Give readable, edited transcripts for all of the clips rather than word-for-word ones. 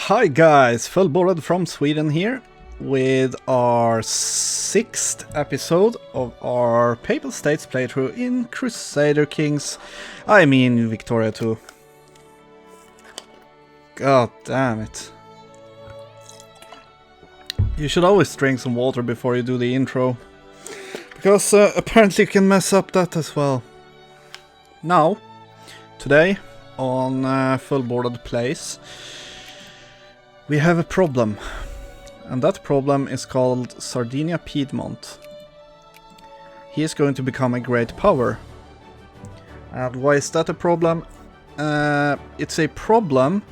Hi guys, Fullbordad from Sweden here with our 6th episode of our Papal States playthrough in Crusader Kings, Victoria 2. God damn it. You should always drink some water before you do the intro, because apparently you can mess up that as well. Now, today on Fullbordad Place, we have a problem, and that problem is called Sardinia Piedmont. He is going to become a great power. And why is that a problem? It's a problem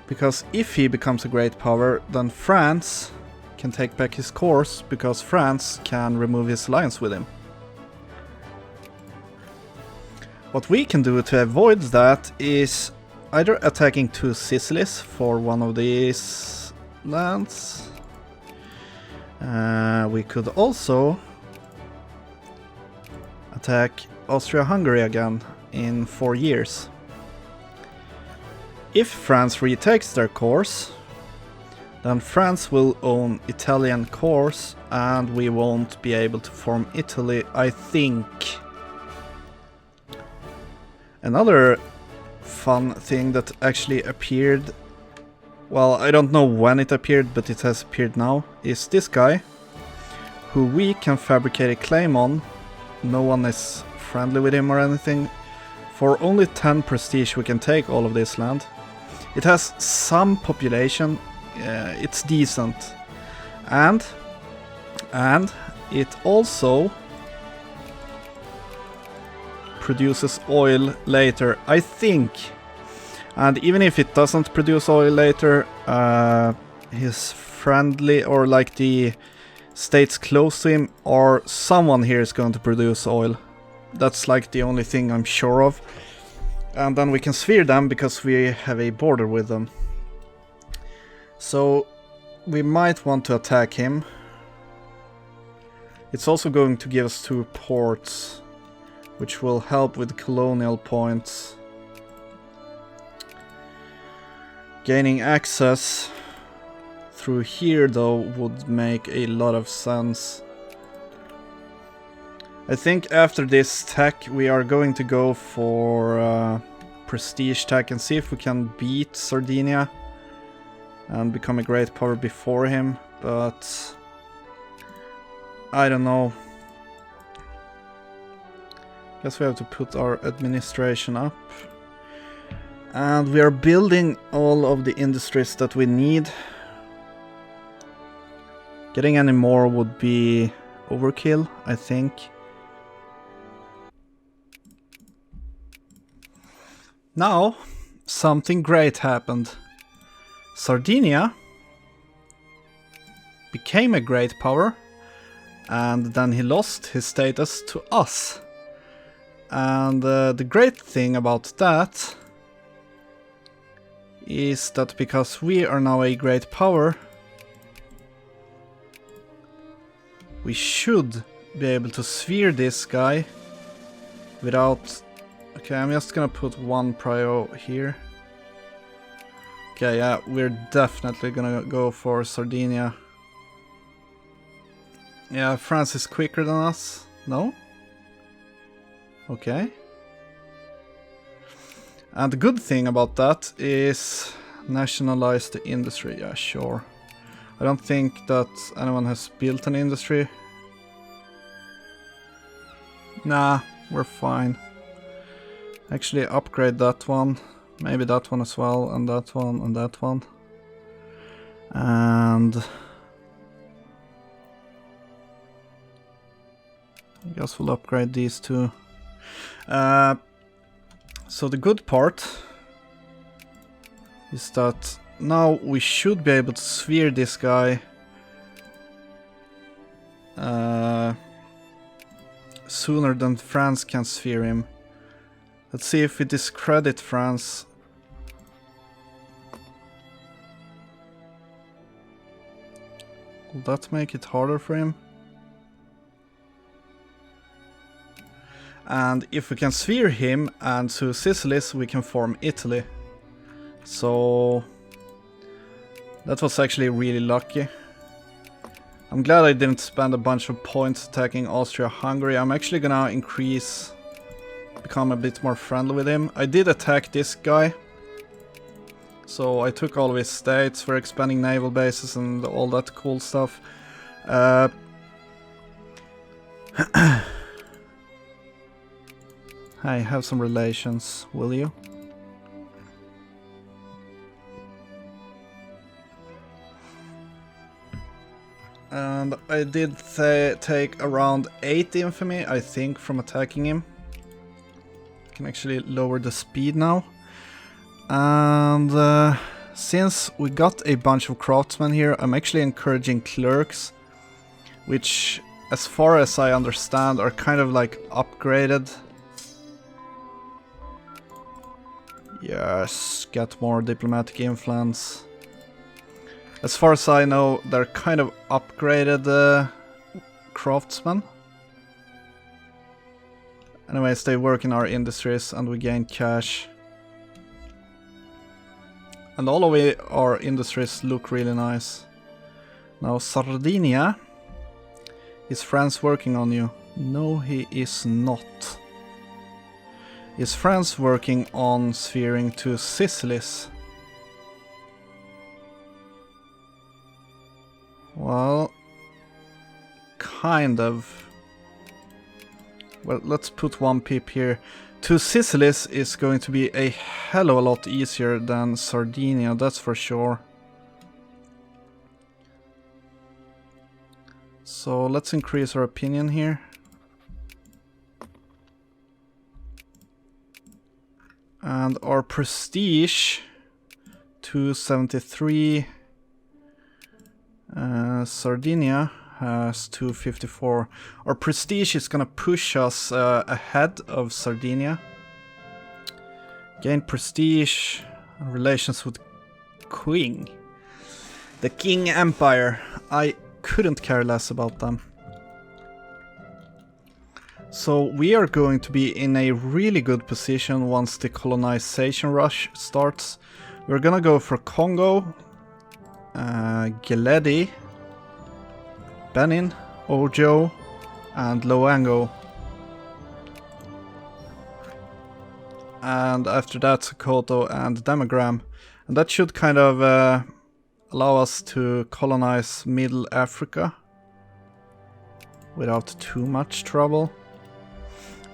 because if he becomes a great power, then France can take back his course, because France can remove his alliance with him. What we can do to avoid that is either attacking two Sicilies for one of these lands. We could also attack Austria-Hungary again in 4 years. If France retakes their course, then France will own Italian course and we won't be able to form Italy, I think. Another fun thing that actually appeared, well, I don't know when it appeared, but it has appeared now, is this guy, who we can fabricate a claim on. No one is friendly with him or anything. For only 10 prestige we can take all of this land. It has some population, it's decent, and it also produces oil later, I think. And even if it doesn't produce oil later, his friendly, or like the states close to him, or someone here is going to produce oil. That's like the only thing I'm sure of. And then we can sphere them because we have a border with them. So we might want to attack him. It's also going to give us 2 ports, which will help with colonial points. Gaining access through here though would make a lot of sense. I think after this tech we are going to go for prestige tech and see if we can beat Sardinia and become a great power before him, but I don't know. Guess we have to put our administration up. And we are building all of the industries that we need. Getting any more would be overkill, I think. Now, something great happened. Sardinia became a great power, and then he lost his status to us. And the great thing about that is that because we are now a great power, we should be able to sphere this guy without... Okay, I'm just gonna put 1 prio here. Okay, yeah, we're definitely gonna go for Sardinia. Yeah, France is quicker than us. No? Okay. And the good thing about that is nationalize the industry. Yeah, sure. I don't think that anyone has built an industry. Nah, we're fine. Actually upgrade that one. Maybe that one as well, and that one, and that one. And I guess we'll upgrade these 2. So the good part is that now we should be able to sphere this guy sooner than France can sphere him. Let's see if we discredit France. Will that make it harder for him? And if we can sphere him and two Sicilies, we can form Italy. So That was actually really lucky. I'm glad I didn't spend a bunch of points attacking Austria-Hungary. I'm actually gonna become a bit more friendly with him. I did attack this guy. So I took all of his states for expanding naval bases and all that cool stuff. Hey, have some relations, will you? And I did take around 8 infamy, I think, from attacking him. I can actually lower the speed now. And since we got a bunch of craftsmen here, I'm actually encouraging clerks, which, as far as I understand, are kind of like upgraded. Yes, get more diplomatic influence. As far as I know, they're kind of upgraded craftsmen. Anyways, they work in our industries and we gain cash. And all of our industries look really nice. Now, Sardinia. Is France working on you? No, he is not. Is France working on spheering to Sicily's? Well, kind of. Well, let's put 1 pip here. To Sicily's is going to be a hell of a lot easier than Sardinia, that's for sure. So let's increase our opinion here. And our prestige to 73. Sardinia has 254. Our prestige is gonna push us ahead of Sardinia. Gain prestige and relations with Qing. The Qing Empire. I couldn't care less about them. So we are going to be in a really good position once the colonization rush starts. We're gonna go for Congo, Geledi, Benin, Ojo, and Loango. And after that, Sokoto and Damagram. And that should kind of allow us to colonize Middle Africa without too much trouble.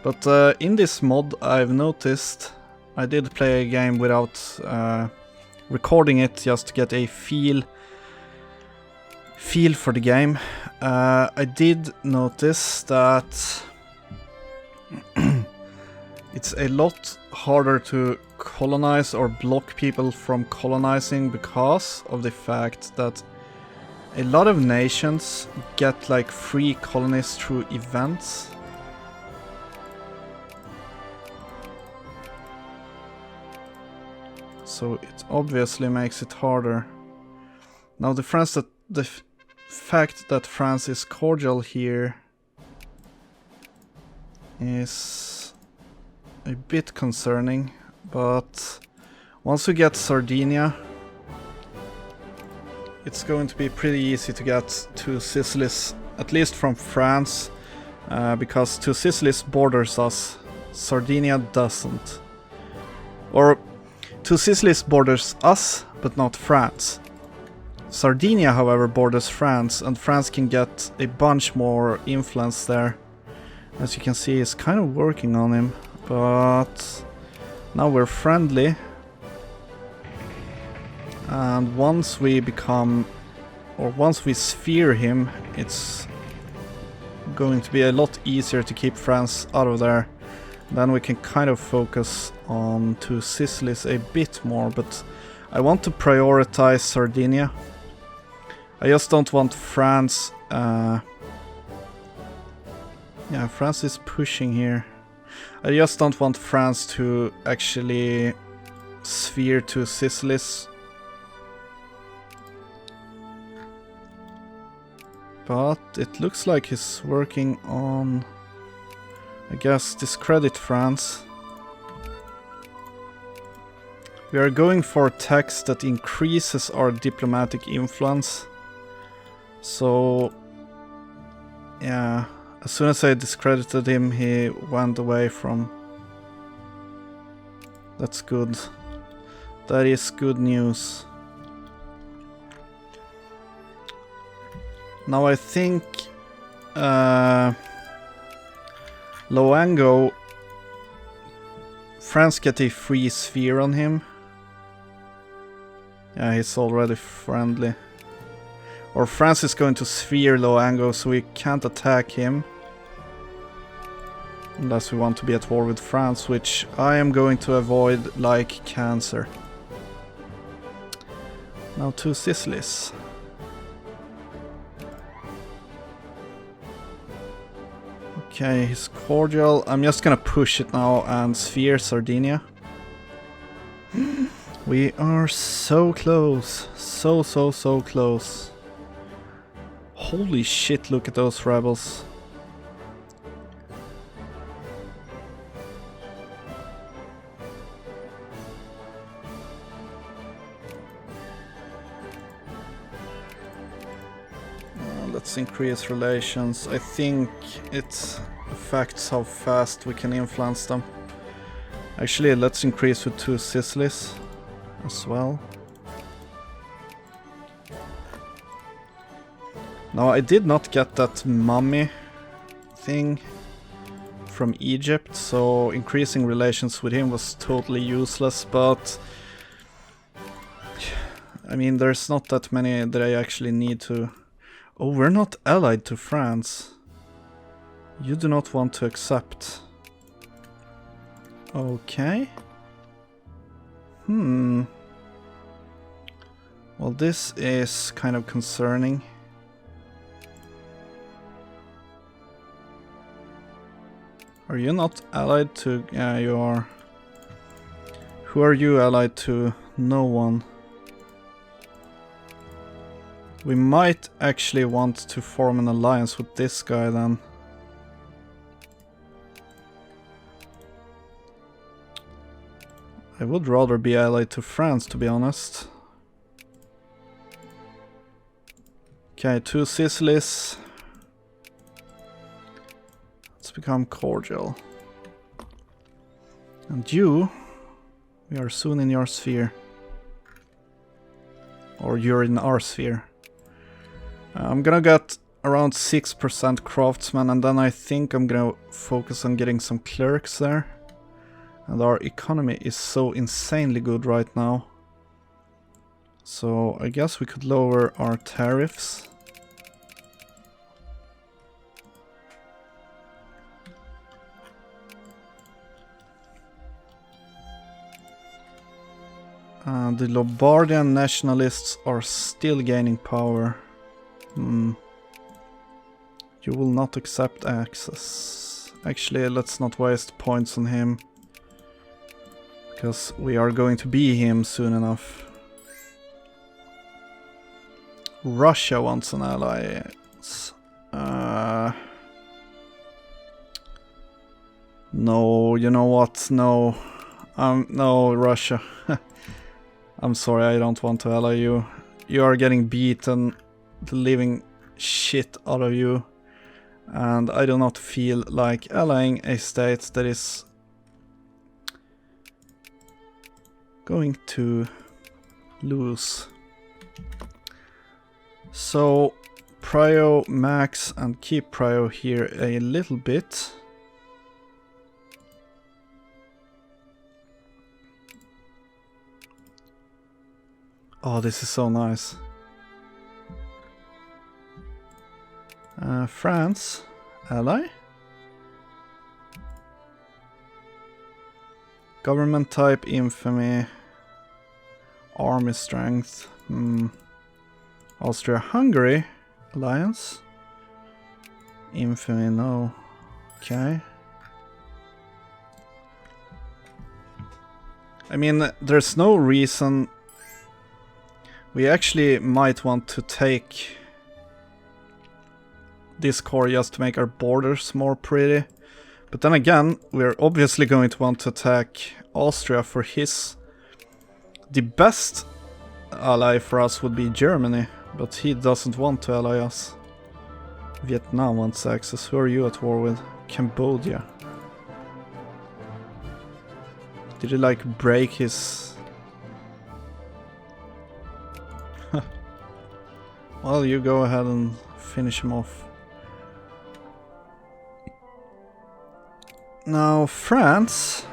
But in this mod, I've noticed, I did play a game without recording it just to get a feel for the game. I did notice that it's a lot harder to colonize or block people from colonizing because of the fact that a lot of nations get like free colonies through events. So it obviously makes it harder. Now the fact that France is cordial here is a bit concerning, but once we get Sardinia, it's going to be pretty easy to get to Sicily's, at least from France, because to Sicily's borders us, Sardinia doesn't. Or to Sicily's borders us, but not France. Sardinia, however, borders France, and France can get a bunch more influence there. As you can see, it's kind of working on him, but now we're friendly. And once we sphere him, it's going to be a lot easier to keep France out of there. Then we can kind of focus on to Sicily's a bit more, but I want to prioritize Sardinia. I just don't want France... yeah, France is pushing here. I just don't want France to actually sphere to Sicily's. But it looks like he's working on, I guess, discredit France. We are going for text that increases our diplomatic influence. So, yeah, as soon as I discredited him, he went away from... That's good. That is good news. Now I think Loango, France get a free sphere on him. Yeah, he's already friendly. Or France is going to sphere Loango, so we can't attack him. Unless we want to be at war with France, which I am going to avoid like cancer. Now 2 Sicilies. Okay, he's cordial. I'm just gonna push it now and sphere Sardinia. We are so close. So close. Holy shit, look at those rebels. Let's increase relations. I think it affects how fast we can influence them. Actually, let's increase with 2 Sicilies as well. Now, I did not get that mummy thing from Egypt, so increasing relations with him was totally useless, but I mean, there's not that many that I actually need to... Oh, we're not allied to France. You do not want to accept. Okay. Well, this is kind of concerning. Are you not allied to... Yeah, you are. Who are you allied to? No one. We might actually want to form an alliance with this guy then. I would rather be allied to France, to be honest. Okay, 2 Sicilies. Let's become cordial. And you, we are soon in your sphere. Or you're in our sphere. I'm gonna get around 6% craftsmen, and then I think I'm gonna focus on getting some clerics there. And our economy is so insanely good right now. So I guess we could lower our tariffs. The Lombardian nationalists are still gaining power. You will not accept access. Actually, let's not waste points on him. Because we are going to be him soon enough. Russia wants an ally. No, you know what? No. No, Russia. I'm sorry, I don't want to ally you. You are getting beaten, the living shit out of you. And I do not feel like allying a state that is going to lose. So, prio max and keep prio here a little bit. Oh, this is so nice. France, ally. Government type, infamy. Army strength. Austria-Hungary, alliance. Infamy, no. Okay. I mean, there's no reason. We actually might want to take this core just to make our borders more pretty. But then again, we're obviously going to want to attack Austria for his The best ally for us would be Germany, but he doesn't want to ally us. Vietnam wants access. Who are you at war with? Cambodia. Did he like break his... Well, you go ahead and finish him off. Now France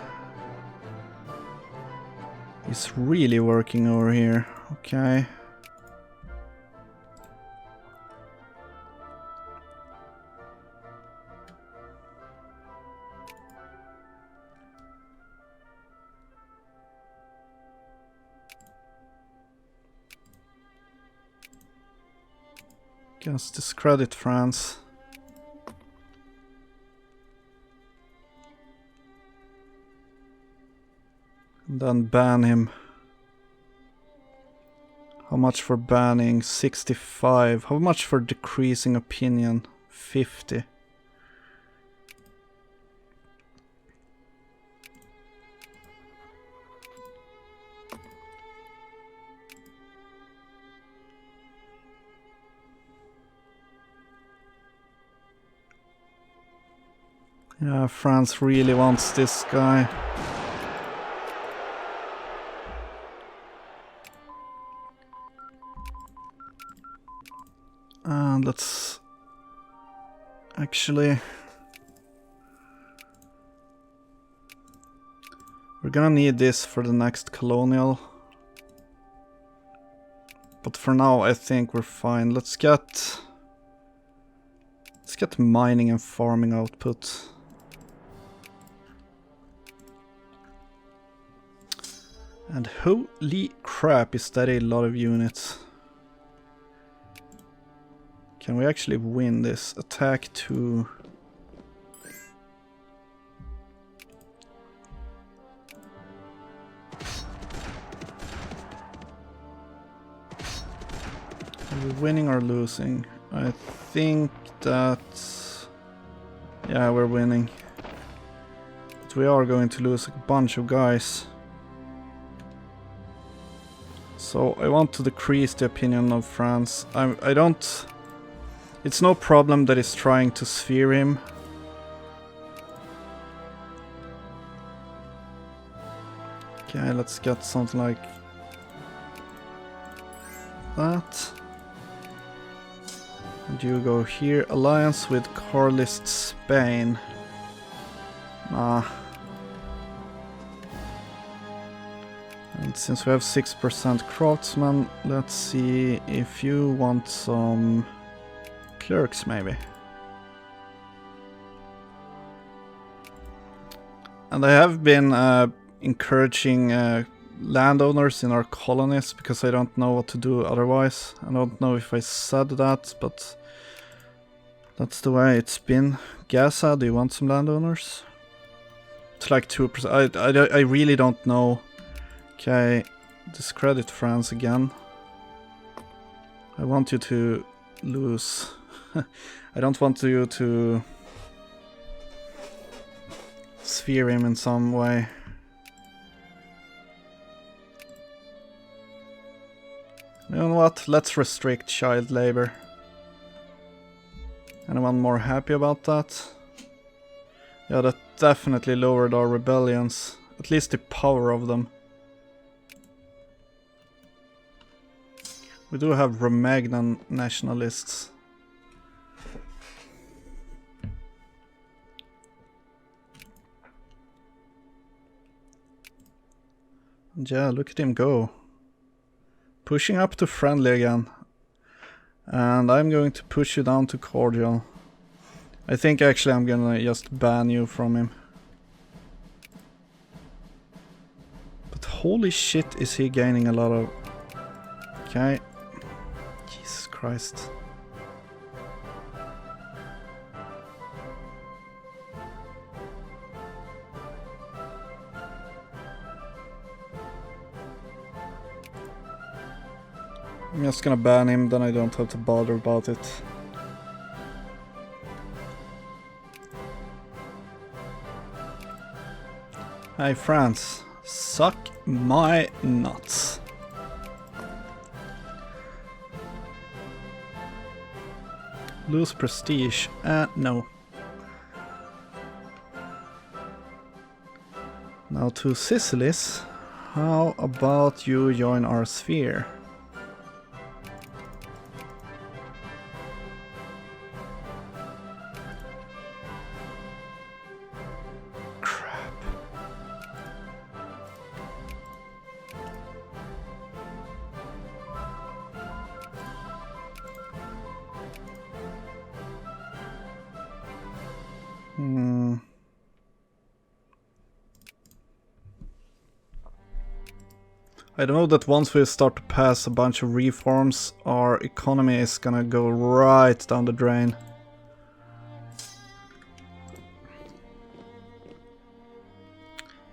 is really working over here. Okay. Guess discredit France. And then ban him. How much for banning? 65. How much for decreasing opinion? 50. Yeah, France really wants this guy. And let's actually... We're gonna need this for the next colonial. But for now I think we're fine. Let's get mining and farming output. And holy crap, is that a lot of units. Can we actually win this? Attack to... Are we winning or losing? I think that... Yeah, we're winning. But we are going to lose a bunch of guys. So I want to decrease the opinion of France. I don't... It's no problem that he's trying to sphere him. Okay, let's get something like that. And you go here. Alliance with Carlist Spain. Nah. And since we have 6% craftsmen, let's see if you want some clerks maybe. And I have been encouraging landowners in our colonies because I don't know what to do otherwise. I don't know if I said that, but that's the way it's been. Gaza, do you want some landowners? It's like 2%. I really don't know. Okay, discredit France again. I want you to lose. I don't want you to sphere him in some way. You know what? Let's restrict child labor. Anyone more happy about that? Yeah, that definitely lowered our rebellions. At least the power of them. We do have Romagnan nationalists. And yeah, look at him go. Pushing up to friendly again. And I'm going to push you down to cordial. I think actually I'm gonna just ban you from him. But holy shit, is he gaining a lot of... Okay. Jesus Christ. I'm just gonna ban him, then I don't have to bother about it. Hey France, Suck my nuts. Lose prestige? No. Now to Sicily's. How about you join our sphere? Crap. I know that once we start to pass a bunch of reforms, our economy is gonna go right down the drain.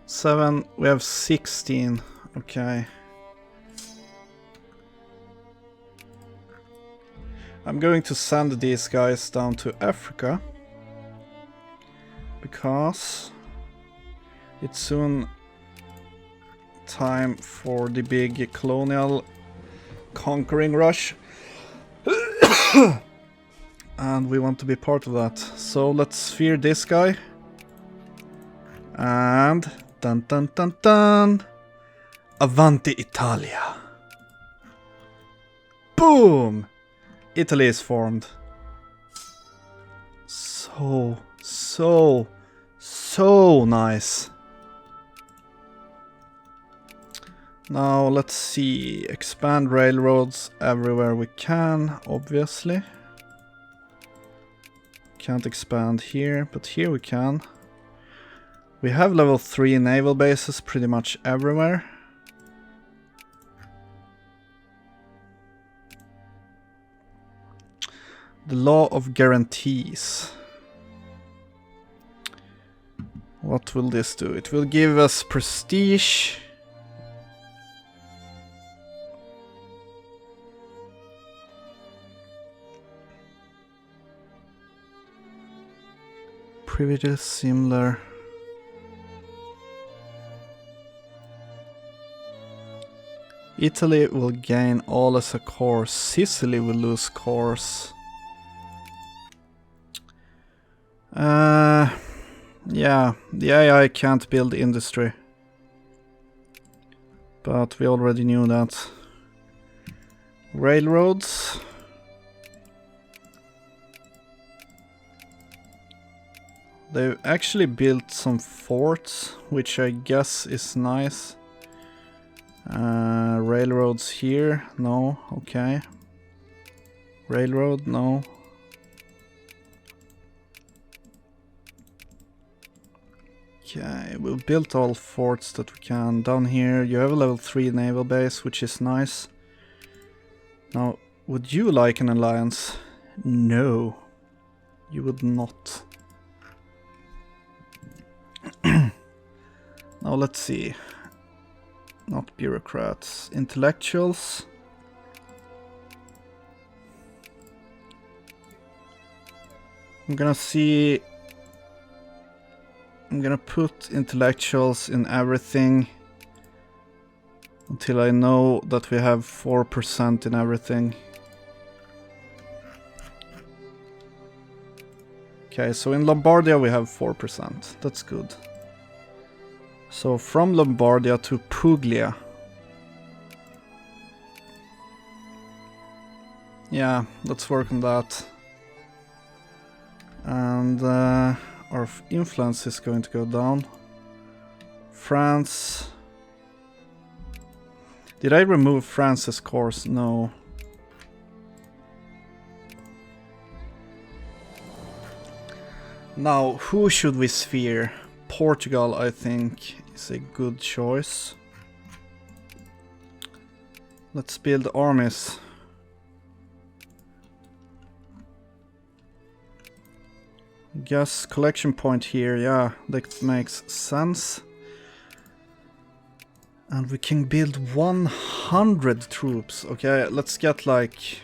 Seven, we have 16, okay. I'm going to send these guys down to Africa, because it's soon time for the big colonial conquering rush. And we want to be part of that. So let's sphere this guy. And dun dun dun dun. Avanti Italia. Boom! Italy is formed. So nice. Now let's see, expand railroads everywhere we can, obviously. Can't expand here, but here we can. We have level 3 naval bases pretty much everywhere. The law of guarantees. What will this do? It will give us prestige. Privileges similar. Italy will gain all as a core. Sicily will lose cores. Yeah, the AI can't build industry. But we already knew that. Railroads. They've actually built some forts, which I guess is nice. Railroads here, no, okay. Railroad, no. Okay, we've built all forts that we can. Down here you have a level 3 naval base, which is nice. Now, would you like an alliance? No, you would not. Now let's see. Not bureaucrats, intellectuals. I'm gonna put intellectuals in everything until I know that we have 4% in everything. Okay, so in Lombardia we have 4%. That's good. So from Lombardia to Puglia. Yeah, let's work on that. And our influence is going to go down. France. Did I remove France's course? No. Now, who should we sphere? Portugal, I think, is a good choice. Let's build armies. Guess collection point here, yeah, that makes sense. And we can build 100 troops. Okay, let's get like...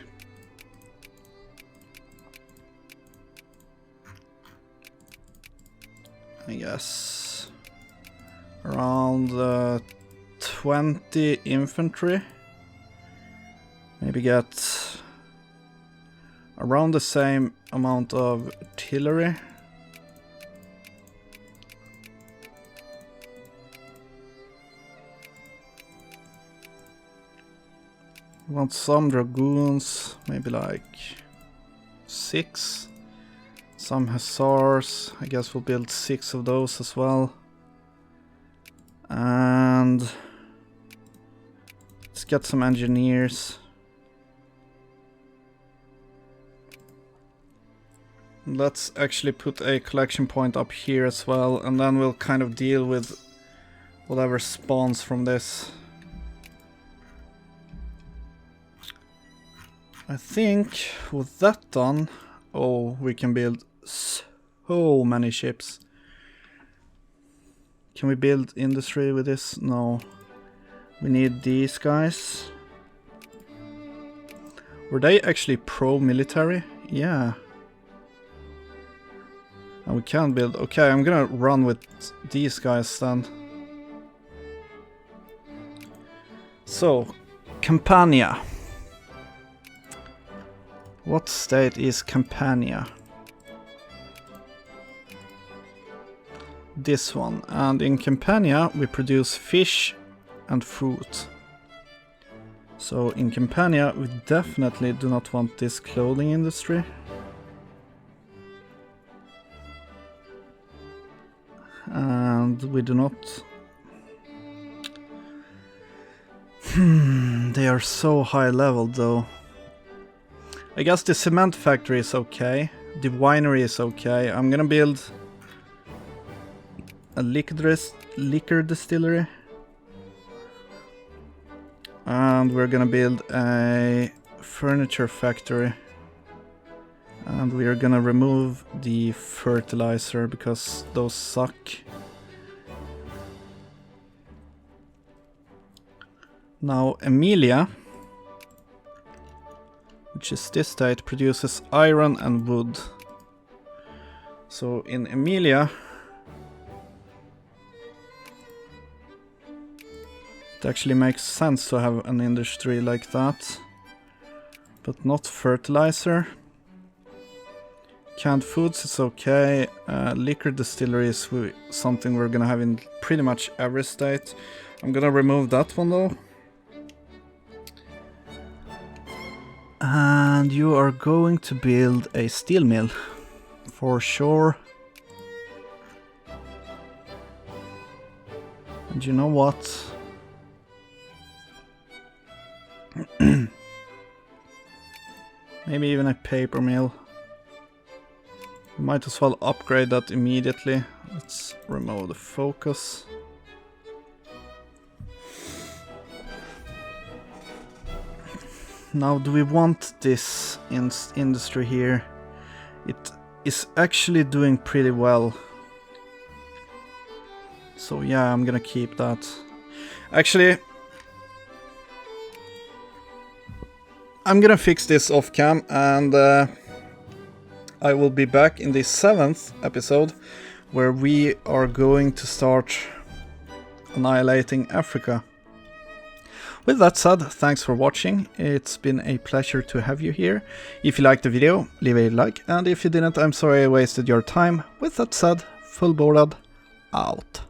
I guess around 20 infantry. Maybe get around the same amount of artillery. Want some dragoons, maybe like 6. Some hussars, I guess we'll build 6 of those as well. And let's get some engineers. Let's actually put a collection point up here as well, and then we'll kind of deal with whatever spawns from this. I think with that done, oh, we can build so many ships. Can we build industry with this? No. We need these guys. Were they actually pro-military? Yeah. And we can build... Okay, I'm gonna run with these guys then. So, Campania. What state is Campania? This one. And in Campania we produce fish and fruit. So in Campania we definitely do not want this clothing industry. And we do not... They are so high leveled though. I guess the cement factory is okay. The winery is okay. I'm gonna build a liquor distillery. And we're gonna build a furniture factory. And we are gonna remove the fertilizer because those suck. Now Emilia, which is this state, produces iron and wood. So in Emilia, it actually makes sense to have an industry like that, but not fertilizer. Canned foods is okay. Liquor distillery is something we're gonna have in pretty much every state. I'm gonna remove that one though. And you are going to build a steel mill, for sure. And you know what? Maybe even a paper mill. We might as well upgrade that immediately. Let's remove the focus. Now, do we want this industry here? It is actually doing pretty well. So yeah, I'm gonna keep that. Actually, I'm gonna fix this off cam, and I will be back in the 7th episode where we are going to start annihilating Africa. With that said, thanks for watching. It's been a pleasure to have you here. If you liked the video, leave a like, and if you didn't, I'm sorry I wasted your time. With that said, Fullbordad out.